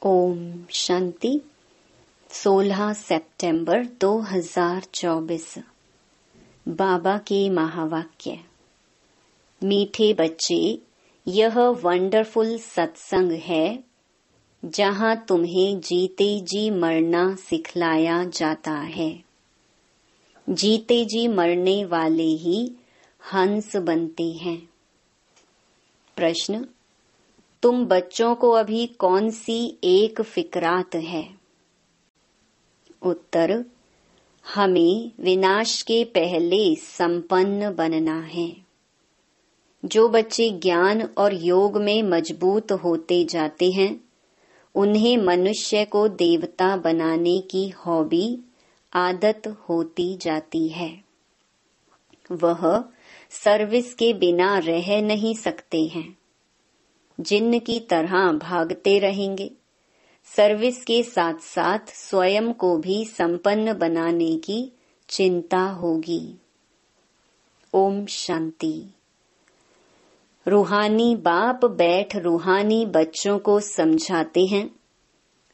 ओम शांति। 16 सितंबर 2024। बाबा के महावाक्य। मीठे बच्चे, यह वंडरफुल सत्संग है जहाँ तुम्हें जीते जी मरना सिखलाया जाता है। जीते जी मरने वाले ही हंस बनते हैं। प्रश्न: तुम बच्चों को अभी कौन सी एक फिक्रात है? उत्तर: हमें विनाश के पहले संपन्न बनना है। जो बच्चे ज्ञान और योग में मजबूत होते जाते हैं, उन्हें मनुष्य को देवता बनाने की हॉबी आदत होती जाती है। वह सर्विस के बिना रह नहीं सकते हैं। जिन्न की तरह भागते रहेंगे। सर्विस के साथ साथ स्वयं को भी संपन्न बनाने की चिंता होगी। ओम शांति। रूहानी बाप बैठ रूहानी बच्चों को समझाते हैं।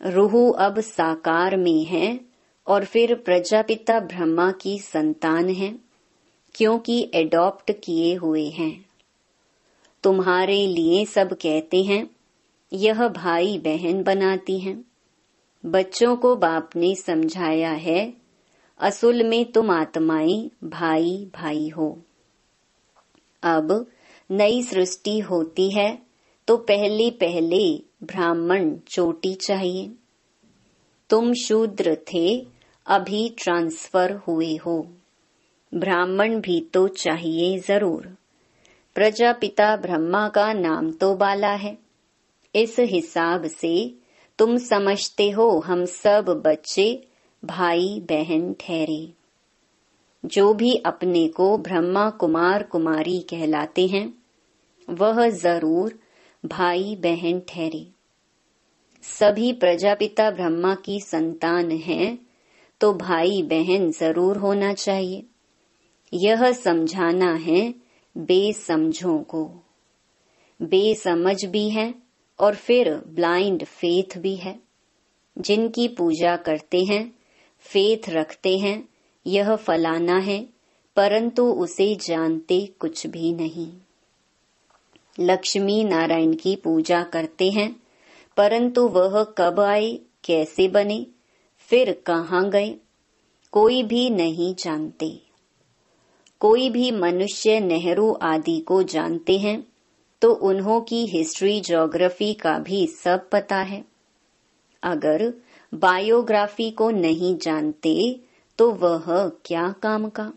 रूह अब साकार में है और फिर प्रजापिता ब्रह्मा की संतान है, क्योंकि एडॉप्ट किए हुए हैं। तुम्हारे लिए सब कहते हैं, यह भाई बहन बनाती हैं। बच्चों को बाप ने समझाया है, असल में तुम आत्माएं भाई भाई हो। अब नई सृष्टि होती है तो पहले पहले ब्राह्मण चोटी चाहिए। तुम शूद्र थे, अभी ट्रांसफर हुए हो। ब्राह्मण भी तो चाहिए जरूर। प्रजापिता ब्रह्मा का नाम तो बाला है। इस हिसाब से तुम समझते हो हम सब बच्चे भाई बहन ठहरे। जो भी अपने को ब्रह्मा कुमार कुमारी कहलाते हैं, वह जरूर भाई बहन ठहरे। सभी प्रजापिता ब्रह्मा की संतान हैं, तो भाई बहन जरूर होना चाहिए। यह समझाना है बेसमझों को। बेसमझ भी है और फिर ब्लाइंड फेथ भी है। जिनकी पूजा करते हैं, फेथ रखते हैं, यह फलाना है, परंतु उसे जानते कुछ भी नहीं। लक्ष्मी नारायण की पूजा करते हैं, परंतु वह कब आए, कैसे बने, फिर कहाँ गए, कोई भी नहीं जानते। कोई भी मनुष्य नेहरू आदि को जानते हैं तो उन्हों की हिस्ट्री ज्योग्राफी का भी सब पता है। अगर बायोग्राफी को नहीं जानते तो वह क्या काम का।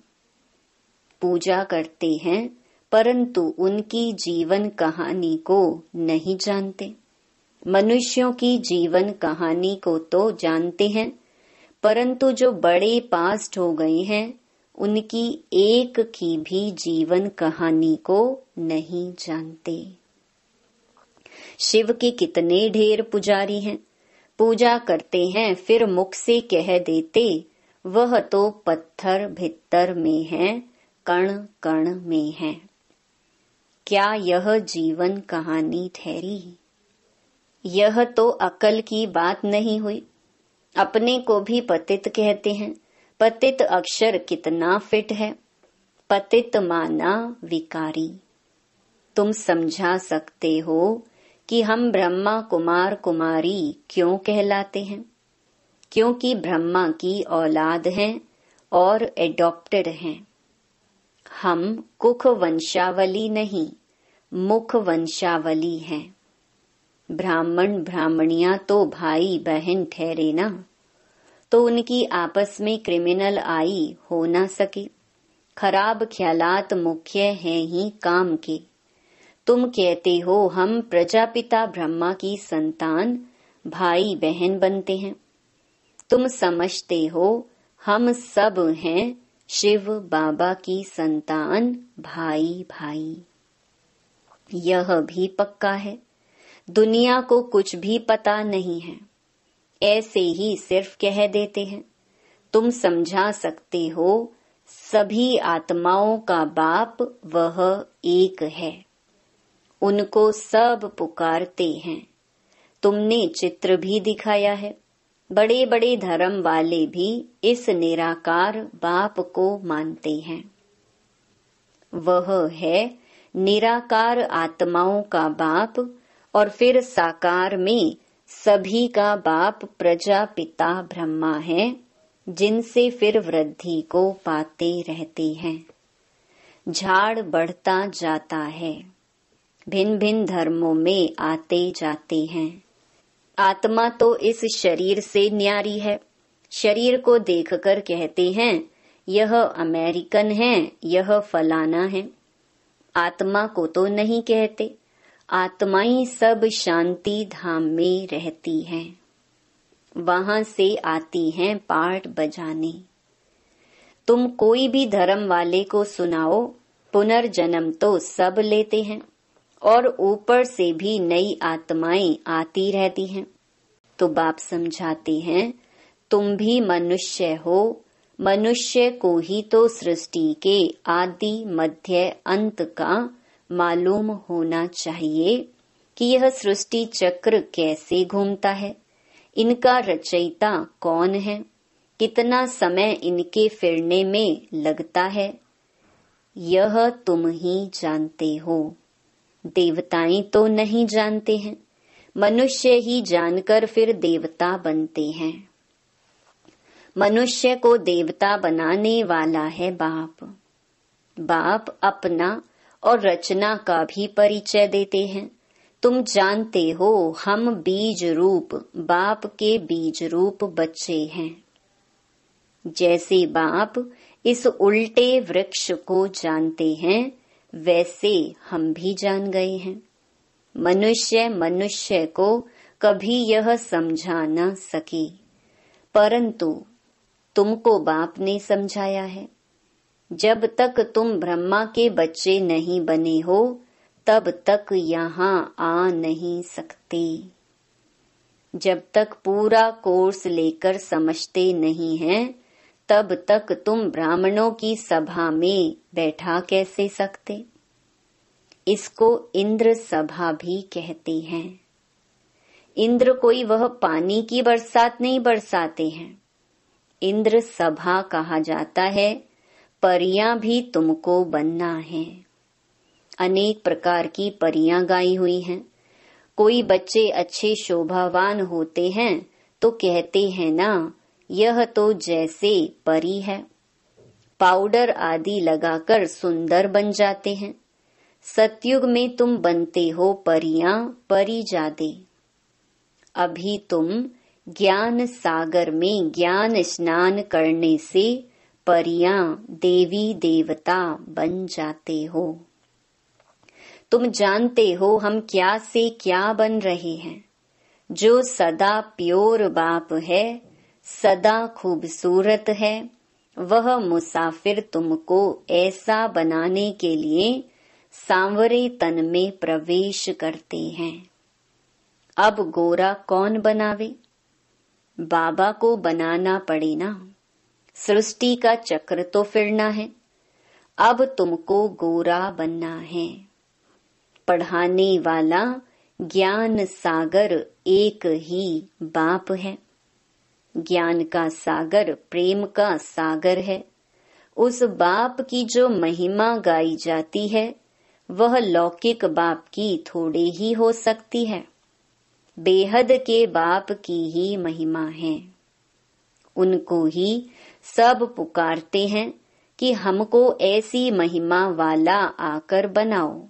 पूजा करते हैं परंतु उनकी जीवन कहानी को नहीं जानते। मनुष्यों की जीवन कहानी को तो जानते हैं, परंतु जो बड़े पास्ट हो गए हैं उनकी एक की भी जीवन कहानी को नहीं जानते। शिव के कितने ढेर पुजारी हैं, पूजा करते हैं फिर मुख से कह देते, वह तो पत्थर भित्तर में है, कण कण में है। क्या यह जीवन कहानी ठहरी? यह तो अकल की बात नहीं हुई। अपने को भी पतित कहते हैं। पतित अक्षर कितना फिट है। पतित माना विकारी। तुम समझा सकते हो कि हम ब्रह्मा कुमार कुमारी क्यों कहलाते हैं? क्योंकि ब्रह्मा की औलाद हैं और एडॉप्टेड हैं। हम कुख वंशावली नहीं, मुख वंशावली हैं। ब्राह्मण ब्राह्मणियां तो भाई बहन ठहरे ना, तो उनकी आपस में क्रिमिनल आई हो ना सके। खराब ख्यालात मुख्य हैं ही काम के। तुम कहते हो हम प्रजापिता ब्रह्मा की संतान भाई बहन बनते हैं। तुम समझते हो हम सब हैं शिव बाबा की संतान भाई भाई। यह भी पक्का है। दुनिया को कुछ भी पता नहीं है, ऐसे ही सिर्फ कह देते हैं। तुम समझा सकते हो सभी आत्माओं का बाप वह एक है। उनको सब पुकारते हैं। तुमने चित्र भी दिखाया है। बड़े बड़े धर्म वाले भी इस निराकार बाप को मानते हैं। वह है निराकार आत्माओं का बाप और फिर साकार में सभी का बाप प्रजापिता ब्रह्मा है, जिनसे फिर वृद्धि को पाते रहते हैं। झाड़ बढ़ता जाता है, भिन्न भिन्न धर्मों में आते जाते हैं। आत्मा तो इस शरीर से न्यारी है। शरीर को देखकर कहते हैं यह अमेरिकन है, यह फलाना है। आत्मा को तो नहीं कहते। आत्माएं सब शांति धाम में रहती हैं। वहां से आती हैं पाठ बजाने। तुम कोई भी धर्म वाले को सुनाओ, पुनर्जन्म तो सब लेते हैं और ऊपर से भी नई आत्माएं आती रहती हैं। तो बाप समझाते हैं तुम भी मनुष्य हो। मनुष्य को ही तो सृष्टि के आदि मध्य अंत का मालूम होना चाहिए कि यह सृष्टि चक्र कैसे घूमता है, इनका रचयिता कौन है, कितना समय इनके फिरने में लगता है। यह तुम ही जानते हो। देवताएं तो नहीं जानते हैं। मनुष्य ही जानकर फिर देवता बनते हैं। मनुष्य को देवता बनाने वाला है बाप। बाप अपना और रचना का भी परिचय देते हैं। तुम जानते हो हम बीज रूप बाप के बीज रूप बच्चे हैं। जैसे बाप इस उल्टे वृक्ष को जानते हैं, वैसे हम भी जान गए हैं। मनुष्य को कभी यह समझा न सके, परंतु तुमको बाप ने समझाया है। जब तक तुम ब्रह्मा के बच्चे नहीं बने हो, तब तक यहाँ आ नहीं सकते। जब तक पूरा कोर्स लेकर समझते नहीं हैं, तब तक तुम ब्राह्मणों की सभा में बैठा कैसे सकते। इसको इंद्र सभा भी कहते हैं। इंद्र कोई वह पानी की बरसात नहीं बरसाते हैं। इंद्र सभा कहा जाता है। परियां भी तुमको बनना है। अनेक प्रकार की परियां गाई हुई हैं। कोई बच्चे अच्छे शोभावान होते हैं तो कहते हैं ना, यह तो जैसे परी है। पाउडर आदि लगाकर सुंदर बन जाते हैं। सतयुग में तुम बनते हो परियां परिजादे। अभी तुम ज्ञान सागर में ज्ञान स्नान करने से परियां देवी देवता बन जाते हो। तुम जानते हो हम क्या से क्या बन रहे हैं। जो सदा प्योर बाप है, सदा खूबसूरत है, वह मुसाफिर तुमको ऐसा बनाने के लिए सांवरे तन में प्रवेश करते हैं। अब गोरा कौन बनावे? बाबा को बनाना पड़े ना। सृष्टि का चक्र तो फिरना है। अब तुमको गोरा बनना है। पढ़ाने वाला ज्ञान सागर एक ही बाप है। ज्ञान का सागर प्रेम का सागर है। उस बाप की जो महिमा गाई जाती है, वह लौकिक बाप की थोड़ी ही हो सकती है। बेहद के बाप की ही महिमा है। उनको ही सब पुकारते हैं कि हमको ऐसी महिमा वाला आकर बनाओ।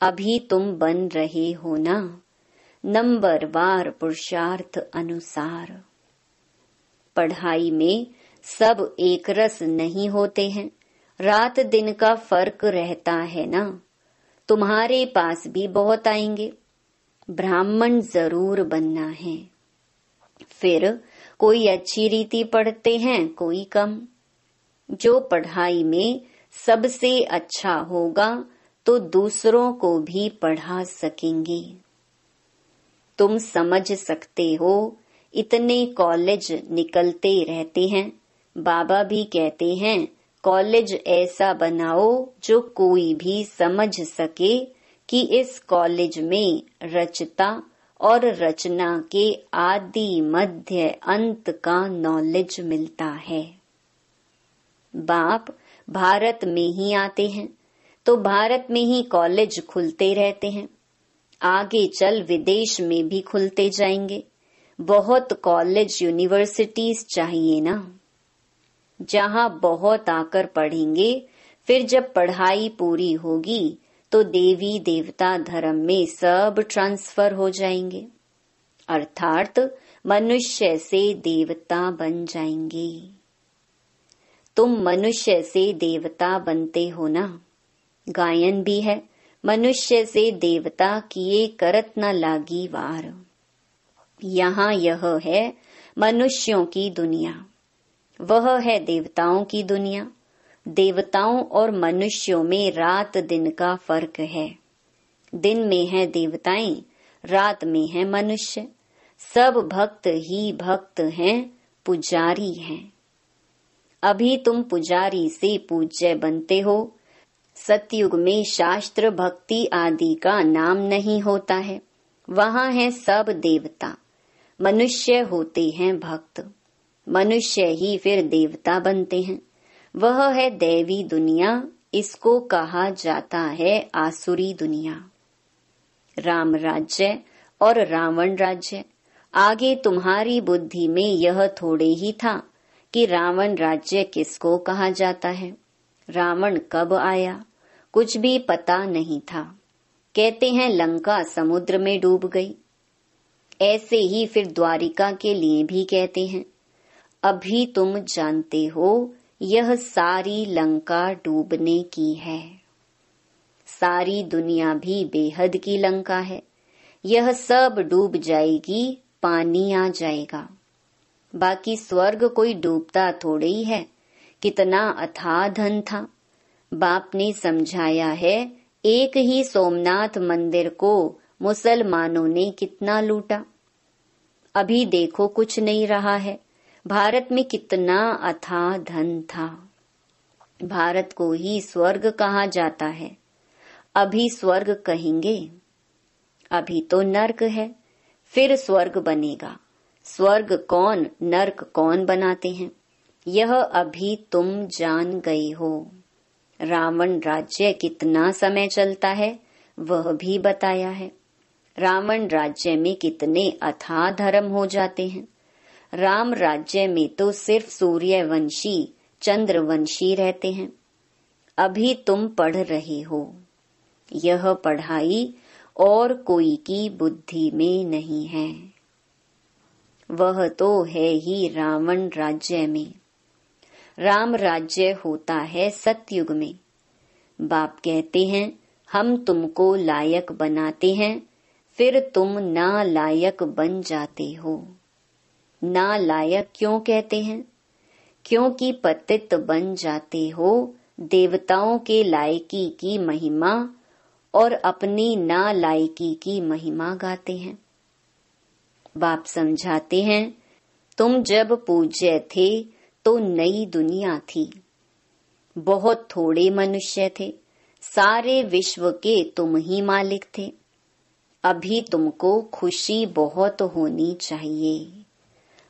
अभी तुम बन रहे हो ना, नंबरवार पुरुषार्थ अनुसार। पढ़ाई में सब एक रस नहीं होते हैं। रात दिन का फर्क रहता है ना। तुम्हारे पास भी बहुत आएंगे। ब्राह्मण जरूर बनना है। फिर कोई अच्छी रीति पढ़ते हैं, कोई कम। जो पढ़ाई में सबसे अच्छा होगा तो दूसरों को भी पढ़ा सकेंगे। तुम समझ सकते हो, इतने कॉलेज निकलते रहते हैं। बाबा भी कहते हैं कॉलेज ऐसा बनाओ जो कोई भी समझ सके कि इस कॉलेज में रचता और रचना के आदि मध्य अंत का नॉलेज मिलता है। बाप भारत में ही आते हैं तो भारत में ही कॉलेज खुलते रहते हैं, आगे चल विदेश में भी खुलते जाएंगे। बहुत कॉलेज यूनिवर्सिटीज चाहिए ना, जहां बहुत आकर पढ़ेंगे। फिर जब पढ़ाई पूरी होगी तो देवी देवता धर्म में सब ट्रांसफर हो जाएंगे, अर्थात मनुष्य से देवता बन जाएंगे। तुम मनुष्य से देवता बनते हो ना। गायन भी है, मनुष्य से देवता किए करत न लागी वार। यहाँ यह है मनुष्यों की दुनिया, वह है देवताओं की दुनिया। देवताओं और मनुष्यों में रात दिन का फर्क है। दिन में है देवताएं, रात में है मनुष्य। सब भक्त ही भक्त हैं, पुजारी हैं। अभी तुम पुजारी से पूज्य बनते हो। सतयुग में शास्त्र भक्ति आदि का नाम नहीं होता है, वहाँ है सब देवता। मनुष्य होते हैं भक्त, मनुष्य ही फिर देवता बनते हैं। वह है दैवी दुनिया, इसको कहा जाता है आसुरी दुनिया। राम राज्य और रावण राज्य। आगे तुम्हारी बुद्धि में यह थोड़े ही था कि रावण राज्य किसको कहा जाता है, रावण कब आया, कुछ भी पता नहीं था। कहते हैं लंका समुद्र में डूब गई। ऐसे ही फिर द्वारिका के लिए भी कहते हैं। अभी तुम जानते हो यह सारी लंका डूबने की है। सारी दुनिया भी बेहद की लंका है। यह सब डूब जाएगी, पानी आ जाएगा। बाकी स्वर्ग कोई डूबता थोड़े ही है, कितना अथाह धन था। बाप ने समझाया है, एक ही सोमनाथ मंदिर को मुसलमानों ने कितना लूटा। अभी देखो कुछ नहीं रहा है। भारत में कितना अथाह धन था। भारत को ही स्वर्ग कहा जाता है। अभी स्वर्ग कहेंगे, अभी तो नर्क है, फिर स्वर्ग बनेगा। स्वर्ग कौन नर्क कौन बनाते हैं, यह अभी तुम जान गए हो। रावण राज्य कितना समय चलता है वह भी बताया है। रावण राज्य में कितने अथाह धर्म हो जाते हैं। राम राज्य में तो सिर्फ सूर्यवंशी चंद्रवंशी रहते हैं। अभी तुम पढ़ रहे हो। यह पढ़ाई और कोई की बुद्धि में नहीं है, वह तो है ही रावण राज्य में। राम राज्य होता है सतयुग में। बाप कहते हैं हम तुमको लायक बनाते हैं, फिर तुम ना लायक बन जाते हो। ना लायक क्यों कहते हैं? क्योंकि पतित बन जाते हो। देवताओं के लायकी की महिमा और अपनी ना लायकी की महिमा गाते हैं। बाप समझाते हैं तुम जब पूज्य थे तो नई दुनिया थी, बहुत थोड़े मनुष्य थे, सारे विश्व के तुम ही मालिक थे। अभी तुमको खुशी बहुत होनी चाहिए।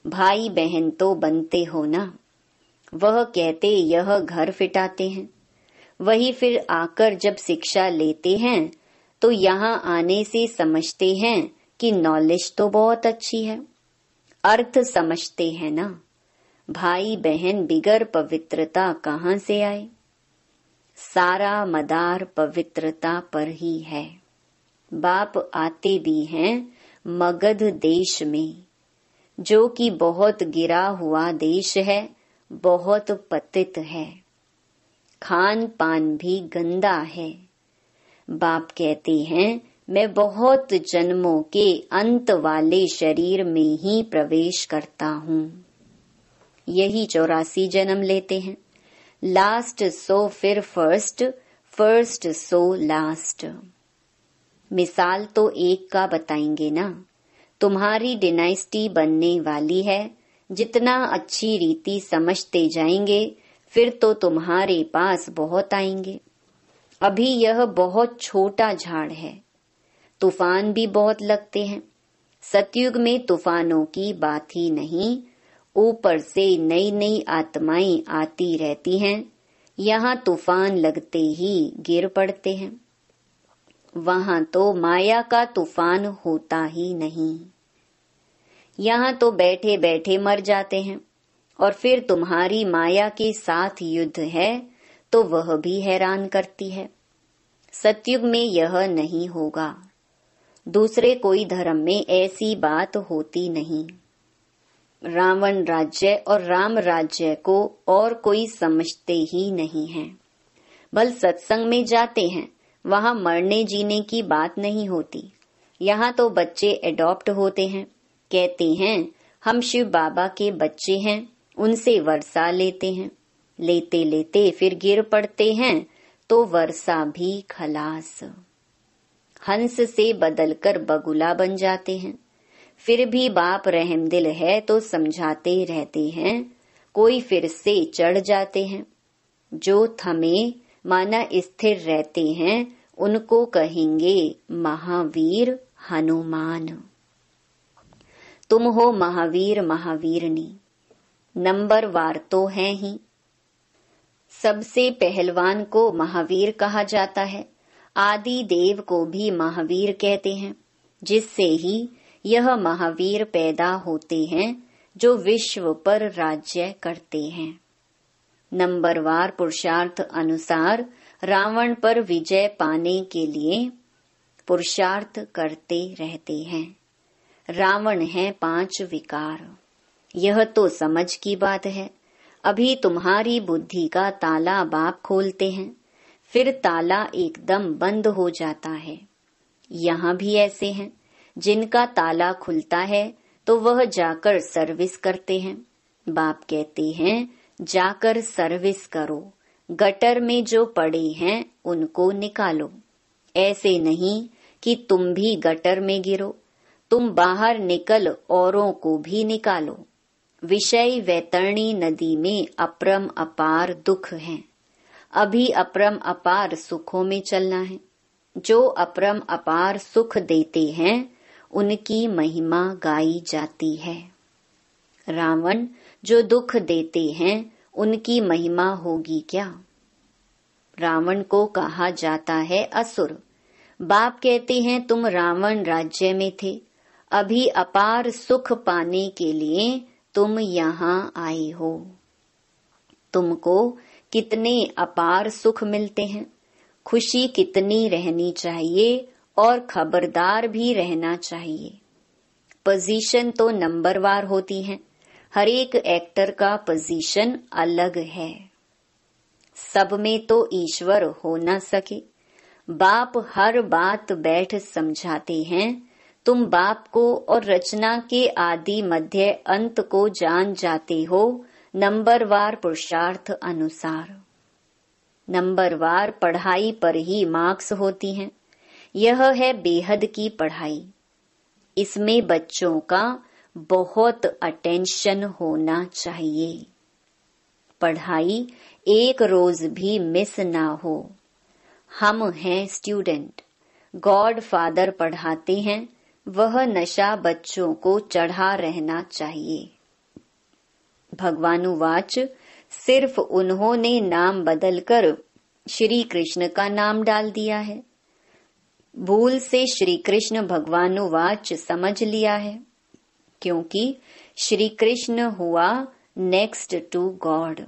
भाई बहन तो बनते हो ना। वह कहते यह घर फिटाते हैं, वही फिर आकर जब शिक्षा लेते हैं तो यहाँ आने से समझते हैं कि नॉलेज तो बहुत अच्छी है, अर्थ समझते हैं ना। भाई बहन बिगर पवित्रता कहाँ से आए? सारा मदार पवित्रता पर ही है। बाप आते भी हैं मगध देश में, जो कि बहुत गिरा हुआ देश है, बहुत पतित है, खान पान भी गंदा है। बाप कहते हैं मैं बहुत जन्मों के अंत वाले शरीर में ही प्रवेश करता हूँ। यही 84 जन्म लेते हैं। लास्ट सो फिर फर्स्ट, फर्स्ट सो लास्ट। मिसाल तो एक का बताएंगे ना। तुम्हारी डिनाइस्टी बनने वाली है। जितना अच्छी रीति समझते जाएंगे फिर तो तुम्हारे पास बहुत आएंगे। अभी यह बहुत छोटा झाड़ है, तूफान भी बहुत लगते हैं, सतयुग में तूफानों की बात ही नहीं, ऊपर से नई नई आत्माएं आती रहती हैं। यहाँ तूफान लगते ही गिर पड़ते हैं। वहाँ तो माया का तूफान होता ही नहीं। यहाँ तो बैठे बैठे मर जाते हैं, और फिर तुम्हारी माया के साथ युद्ध है तो वह भी हैरान करती है। सतयुग में यह नहीं होगा। दूसरे कोई धर्म में ऐसी बात होती नहीं। रावण राज्य और राम राज्य को और कोई समझते ही नहीं है। बल सत्संग में जाते हैं, वहाँ मरने जीने की बात नहीं होती। यहाँ तो बच्चे एडॉप्ट होते हैं, कहते हैं हम शिव बाबा के बच्चे हैं, उनसे वर्षा लेते हैं। लेते लेते फिर गिर पड़ते हैं तो वर्षा भी खलास। हंस से बदलकर बगुला बन जाते हैं। फिर भी बाप रहमदिल है तो समझाते रहते हैं, कोई फिर से चढ़ जाते हैं। जो थमे माना स्थिर रहते हैं, उनको कहेंगे महावीर हनुमान। तुम हो महावीर महावीरनी, नंबरवार तो है ही। सबसे पहलवान को महावीर कहा जाता है। आदि देव को भी महावीर कहते हैं, जिससे ही यह महावीर पैदा होते हैं जो विश्व पर राज्य करते हैं। नंबरवार पुरुषार्थ अनुसार रावण पर विजय पाने के लिए पुरुषार्थ करते रहते हैं। रावण है 5 विकार। यह तो समझ की बात है। अभी तुम्हारी बुद्धि का ताला बाप खोलते हैं, फिर ताला एकदम बंद हो जाता है। यहाँ भी ऐसे हैं जिनका ताला खुलता है तो वह जाकर सर्विस करते हैं। बाप कहते हैं जाकर सर्विस करो, गटर में जो पड़े हैं उनको निकालो। ऐसे नहीं कि तुम भी गटर में गिरो, तुम बाहर निकल औरों को भी निकालो। विषय वैतरणी नदी में अपरम अपार दुख है, अभी अपरम अपार सुखों में चलना है। जो अपरम अपार सुख देते हैं उनकी महिमा गाई जाती है। रावण जो दुख देते हैं उनकी महिमा होगी क्या? रावण को कहा जाता है असुर। बाप कहते हैं तुम रावण राज्य में थे, अभी अपार सुख पाने के लिए तुम यहाँ आए हो। तुमको कितने अपार सुख मिलते हैं, खुशी कितनी रहनी चाहिए और खबरदार भी रहना चाहिए। पोजीशन तो नंबरवार होती है, हर एक एक्टर का पोजीशन अलग है। सब में तो ईश्वर हो न सके। बाप हर बात बैठ समझाते हैं। तुम बाप को और रचना के आदि मध्य अंत को जान जाते हो नंबरवार पुरुषार्थ अनुसार। नंबरवार पढ़ाई पर ही मार्क्स होती हैं। यह है बेहद की पढ़ाई। इसमें बच्चों का बहुत अटेंशन होना चाहिए। पढ़ाई एक रोज भी मिस ना हो। हम हैं स्टूडेंट, गॉड फादर पढ़ाते हैं, वह नशा बच्चों को चढ़ा रहना चाहिए। भगवानुवाच सिर्फ उन्होंने नाम बदलकर श्री कृष्ण का नाम डाल दिया है। भूल से श्री कृष्ण भगवानुवाच समझ लिया है, क्योंकि श्री कृष्ण हुआ नेक्स्ट टू गॉड।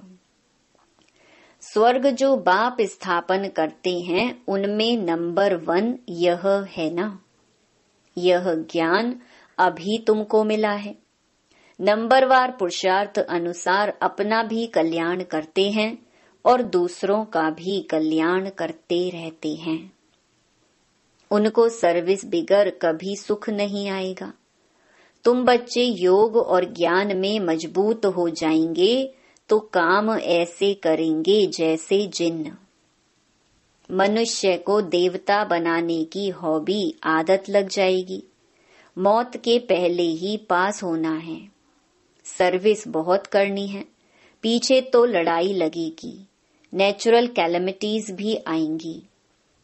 स्वर्ग जो बाप स्थापन करते हैं उनमें नंबर 1 यह है ना। यह ज्ञान अभी तुमको मिला है। नंबरवार पुरुषार्थ अनुसार अपना भी कल्याण करते हैं और दूसरों का भी कल्याण करते रहते हैं। उनको सर्विस बिगर कभी सुख नहीं आएगा। तुम बच्चे योग और ज्ञान में मजबूत हो जाएंगे तो काम ऐसे करेंगे जैसे जिन्न। मनुष्य को देवता बनाने की हॉबी आदत लग जाएगी। मौत के पहले ही पास होना है। सर्विस बहुत करनी है, पीछे तो लड़ाई लगेगी, नेचुरल कैलेमिटीज भी आएंगी।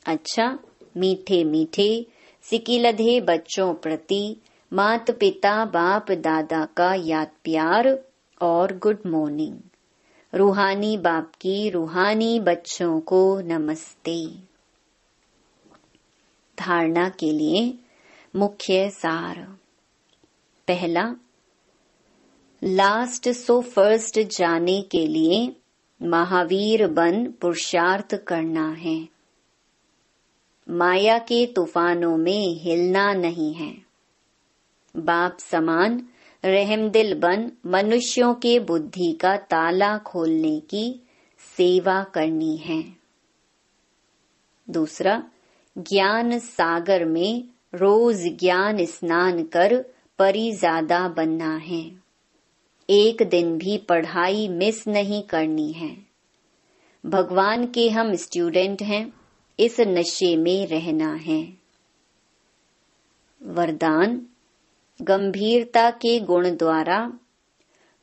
अच्छा, मीठे मीठे सिकिलधे बच्चों प्रति माता पिता बाप दादा का याद प्यार और गुड मॉर्निंग। रूहानी बाप की रूहानी बच्चों को नमस्ते। धारणा के लिए मुख्य सार। पहला, लास्ट सो फर्स्ट जाने के लिए महावीर बन पुरुषार्थ करना है। माया के तूफानों में हिलना नहीं है। बाप समान रहमदिल बन मनुष्यों के बुद्धि का ताला खोलने की सेवा करनी है। दूसरा, ज्ञान सागर में रोज ज्ञान स्नान कर परिजादा बनना है। एक दिन भी पढ़ाई मिस नहीं करनी है। भगवान के हम स्टूडेंट हैं, इस नशे में रहना है। वरदान, गंभीरता के गुण द्वारा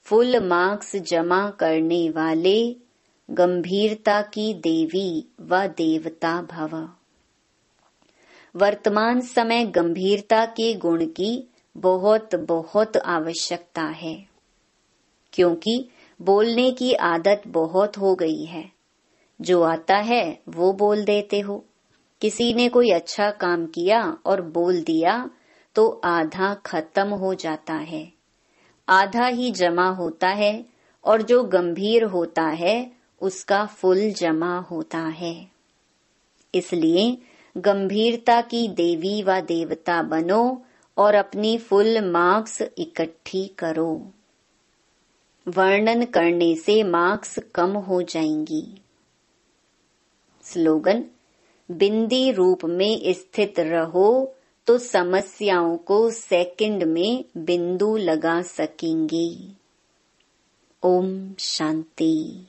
फुल मार्क्स जमा करने वाले गंभीरता की देवी व देवता भव। वर्तमान समय गंभीरता के गुण की बहुत बहुत आवश्यकता है, क्योंकि बोलने की आदत बहुत हो गई है। जो आता है वो बोल देते हो। किसी ने कोई अच्छा काम किया और बोल दिया तो आधा खत्म हो जाता है, आधा ही जमा होता है, और जो गंभीर होता है उसका फुल जमा होता है। इसलिए गंभीरता की देवी व देवता बनो और अपनी फुल मार्क्स इकट्ठी करो। वर्णन करने से मार्क्स कम हो जाएंगी। स्लोगन, बिंदी रूप में स्थित रहो तो समस्याओं को सेकंड में बिंदु लगा सकेंगे। ओम शांति।